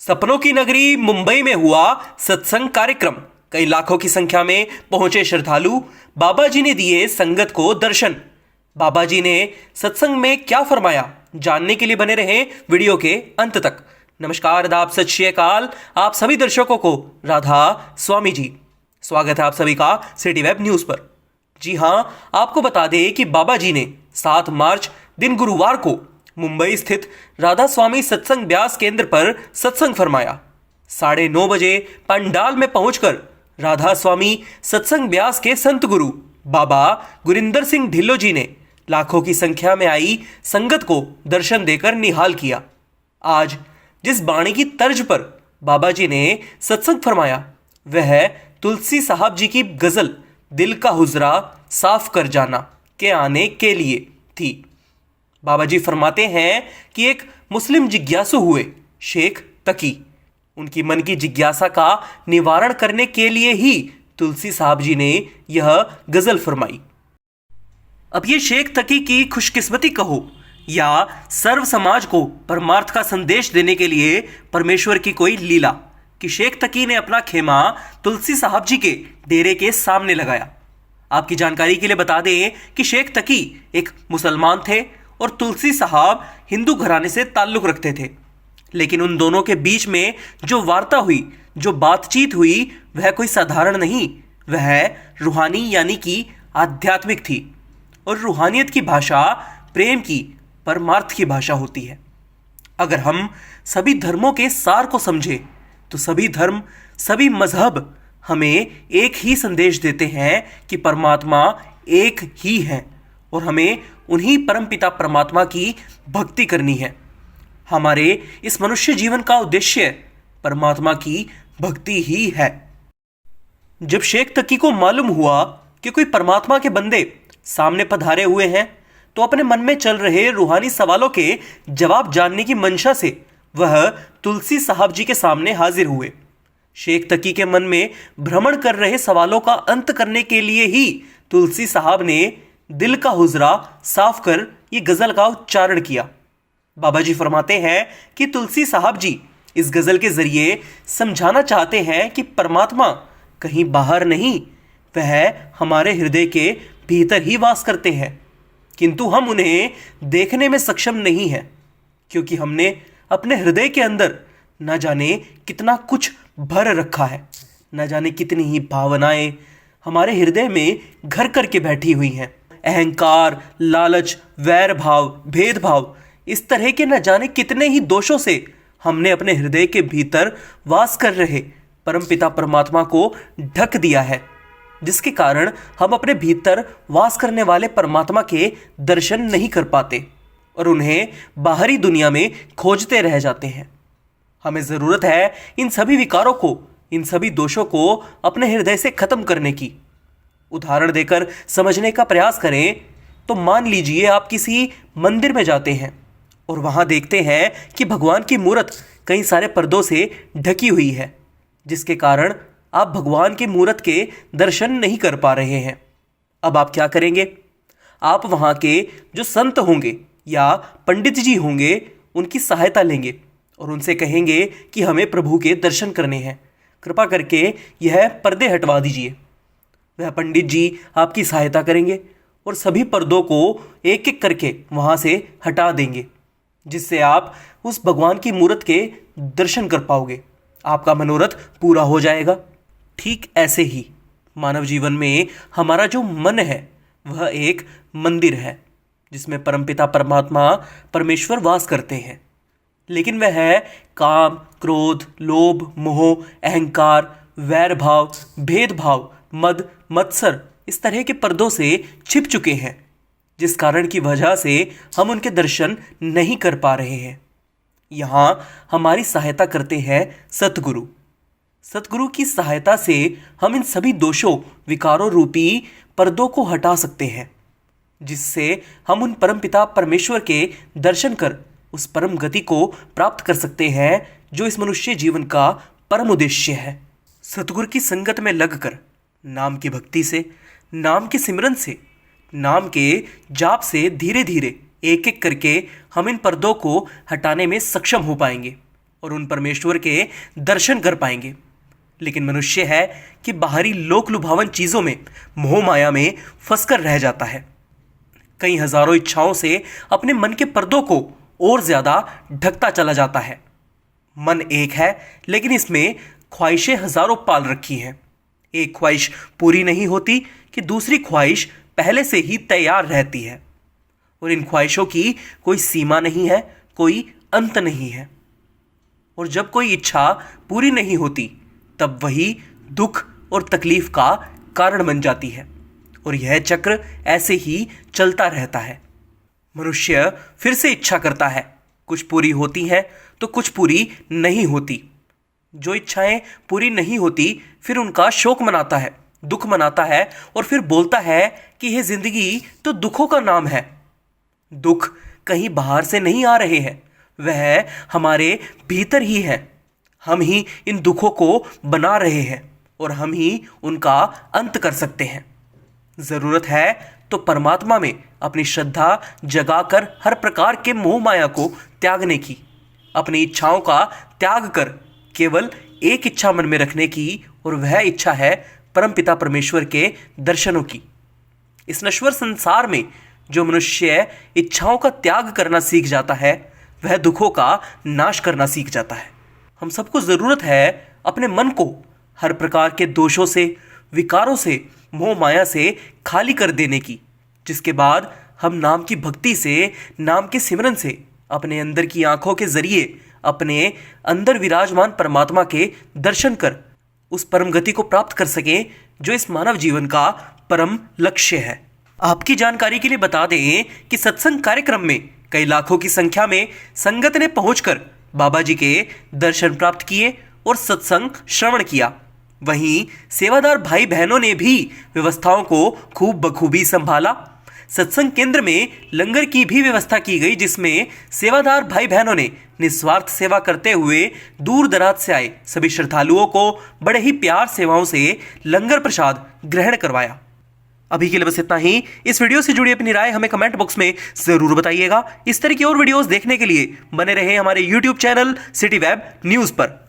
सपनों की नगरी मुंबई में हुआ सत्संग कार्यक्रम। कई लाखों की संख्या में पहुंचे श्रद्धालु। बाबा जी ने दिए संगत को दर्शन। बाबा जी ने सत्संग में क्या फरमाया, जानने के लिए बने रहें वीडियो के अंत तक। नमस्कार, आदाब, सत श्री अकाल आप सभी दर्शकों को। राधा स्वामी जी, स्वागत है आप सभी का सिटी वेब न्यूज पर। जी हां, आपको बता दें कि बाबा जी ने 7 मार्च दिन गुरुवार को मुंबई स्थित राधा स्वामी सत्संग ब्यास केंद्र पर सत्संग फरमाया। 9:30 बजे पंडाल में पहुंचकर राधा स्वामी सत्संग ब्यास के संत गुरु बाबा गुरिंदर सिंह ढिल्लो जी ने लाखों की संख्या में आई संगत को दर्शन देकर निहाल किया। आज जिस बाणी की तर्ज पर बाबा जी ने सत्संग फरमाया वह तुलसी साहब जी की गजल दिल का हुजरा साफ कर जाना के आने के लिए थी। बाबा जी फरमाते हैं कि एक मुस्लिम जिज्ञासु हुए शेख तकी, उनकी मन की जिज्ञासा का निवारण करने के लिए ही तुलसी साहब जी ने यह गजल फरमाई। अब ये शेख तकी की खुशकिस्मती कहो या सर्व समाज को परमार्थ का संदेश देने के लिए परमेश्वर की कोई लीला कि शेख तकी ने अपना खेमा तुलसी साहब जी के डेरे के सामने लगाया। आपकी जानकारी के लिए बता दें कि शेख तकी एक मुसलमान थे और तुलसी साहब हिंदू घराने से ताल्लुक रखते थे। लेकिन उन दोनों के बीच में जो वार्ता हुई, जो बातचीत हुई, वह कोई साधारण नहीं, वह रूहानी यानी कि आध्यात्मिक थी। और रूहानियत की भाषा प्रेम की, परमार्थ की भाषा होती है। अगर हम सभी धर्मों के सार को समझें तो सभी धर्म, सभी मजहब हमें एक ही संदेश देते हैं कि परमात्मा एक ही है और हमें उन्हीं परमपिता परमात्मा की भक्ति करनी है। हमारे इस मनुष्य जीवन का उद्देश्य परमात्मा की भक्ति ही है। जब शेख तकी को मालूम हुआ कि कोई परमात्मा के बंदे सामने पधारे हुए हैं तो अपने मन में चल रहे रूहानी सवालों के जवाब जानने की मंशा से वह तुलसी साहब जी के सामने हाजिर हुए। शेख तकी के मन में भ्रमण कर रहे सवालों का अंत करने के लिए ही तुलसी साहब ने दिल का हुजरा साफ कर ये गजल का उच्चारण किया। बाबा जी फरमाते हैं कि तुलसी साहब जी इस गजल के जरिए समझाना चाहते हैं कि परमात्मा कहीं बाहर नहीं, वह हमारे हृदय के भीतर ही वास करते हैं, किंतु हम उन्हें देखने में सक्षम नहीं हैं क्योंकि हमने अपने हृदय के अंदर न जाने कितना कुछ भर रखा है, न जाने कितनी ही भावनाएं हमारे हृदय में घर करके बैठी हुई हैं। अहंकार, लालच, वैर भाव, भेदभाव, इस तरह के न जाने कितने ही दोषों से हमने अपने हृदय के भीतर वास कर रहे परमपिता परमात्मा को ढक दिया है, जिसके कारण हम अपने भीतर वास करने वाले परमात्मा के दर्शन नहीं कर पाते और उन्हें बाहरी दुनिया में खोजते रह जाते हैं। हमें ज़रूरत है इन सभी विकारों को, इन सभी दोषों को अपने हृदय से खत्म करने की। उदाहरण देकर समझने का प्रयास करें तो मान लीजिए आप किसी मंदिर में जाते हैं और वहां देखते हैं कि भगवान की मूर्त कई सारे पर्दों से ढकी हुई है, जिसके कारण आप भगवान की मूर्त के दर्शन नहीं कर पा रहे हैं। अब आप क्या करेंगे? आप वहां के जो संत होंगे या पंडित जी होंगे उनकी सहायता लेंगे और उनसे कहेंगे कि हमें प्रभु के दर्शन करने हैं, कृपा करके यह पर्दे हटवा दीजिए। वह पंडित जी आपकी सहायता करेंगे और सभी पर्दों को एक एक करके वहां से हटा देंगे, जिससे आप उस भगवान की मूर्त के दर्शन कर पाओगे। आपका मनोरथ पूरा हो जाएगा। ठीक ऐसे ही मानव जीवन में हमारा जो मन है वह एक मंदिर है जिसमें परमपिता परमात्मा परमेश्वर वास करते हैं। लेकिन वह काम, क्रोध, लोभ, मोह, अहंकार, वैर भाव, भेदभाव, मद, मत्सर, इस तरह के पर्दों से छिप चुके हैं, जिस कारण की वजह से हम उनके दर्शन नहीं कर पा रहे हैं। यहाँ हमारी सहायता करते हैं सतगुरु। सतगुरु की सहायता से हम इन सभी दोषों, विकारों रूपी पर्दों को हटा सकते हैं, जिससे हम उन परमपिता परमेश्वर के दर्शन कर उस परम गति को प्राप्त कर सकते हैं जो इस मनुष्य जीवन का परम उद्देश्य है। सतगुरु की संगत में लगकर नाम की भक्ति से, नाम के सिमरन से, नाम के जाप से धीरे धीरे एक एक करके हम इन पर्दों को हटाने में सक्षम हो पाएंगे। और उन परमेश्वर के दर्शन कर पाएंगे। लेकिन मनुष्य है कि बाहरी लोक लुभावन चीजों में, मोह माया में फंसकर रह जाता है। कई हजारों इच्छाओं से अपने मन के पर्दों को और ज्यादा ढकता चला जाता है। मन एक है, लेकिन इसमें ख्वाहिशें हजारों पाल रखी हैं। एक ख्वाहिश पूरी नहीं होती कि दूसरी ख्वाहिश पहले से ही तैयार रहती है, और इन ख्वाहिशों की कोई सीमा नहीं है, कोई अंत नहीं है। और जब कोई इच्छा पूरी नहीं होती, तब वही दुख और तकलीफ का कारण बन जाती है, और यह चक्र ऐसे ही चलता रहता है। मनुष्य फिर से इच्छा करता है, कुछ पूरी होती हैं तो कुछ पूरी नहीं होती। जो इच्छाएं पूरी नहीं होती, फिर उनका शोक मनाता है, दुख मनाता है, और फिर बोलता है कि यह जिंदगी तो दुखों का नाम है। दुख कहीं बाहर से नहीं आ रहे हैं, वह हमारे भीतर ही है। हम ही इन दुखों को बना रहे हैं, और हम ही उनका अंत कर सकते हैं। जरूरत है तो परमात्मा में अपनी श्रद्धा जगाकर हर प्रकार के मोह माया को त्यागने की, अपनी इच्छाओं का त्याग कर केवल एक इच्छा मन में रखने की, और वह इच्छा है परमपिता परमेश्वर के दर्शनों की। इस नश्वर संसार में जो मनुष्य इच्छाओं का त्याग करना सीख जाता है, वह दुखों का नाश करना सीख जाता है। हम सबको जरूरत है अपने मन को हर प्रकार के दोषों से, विकारों से, मोह माया से खाली कर देने की, जिसके बाद हम नाम की भक्ति से, नाम के सिमरन से, अपने अंदर की आंखों के जरिए अपने अंदर विराजमान परमात्मा के दर्शन कर उस परम गति को प्राप्त कर सकें जो इस मानव जीवन का परम लक्ष्य है। आपकी जानकारी के लिए बता दें कि सत्संग कार्यक्रम में कई लाखों की संख्या में संगत ने पहुंचकर बाबा जी के दर्शन प्राप्त किए और सत्संग श्रवण किया। वहीं सेवादार भाई बहनों ने भी व्यवस्थाओं को खूब बखूबी संभाला। सत्संग केंद्र में लंगर की भी व्यवस्था की गई, जिसमें सेवादार भाई बहनों ने निस्वार्थ सेवा करते हुए दूर दराज से आए सभी श्रद्धालुओं को बड़े ही प्यार सेवाओं से लंगर प्रसाद ग्रहण करवाया। अभी के लिए बस इतना ही। इस वीडियो से जुड़ी अपनी राय हमें कमेंट बॉक्स में जरूर बताइएगा। इस तरह की और वीडियोस देखने के लिए बने रहे हमारे YouTube channel city web news पर।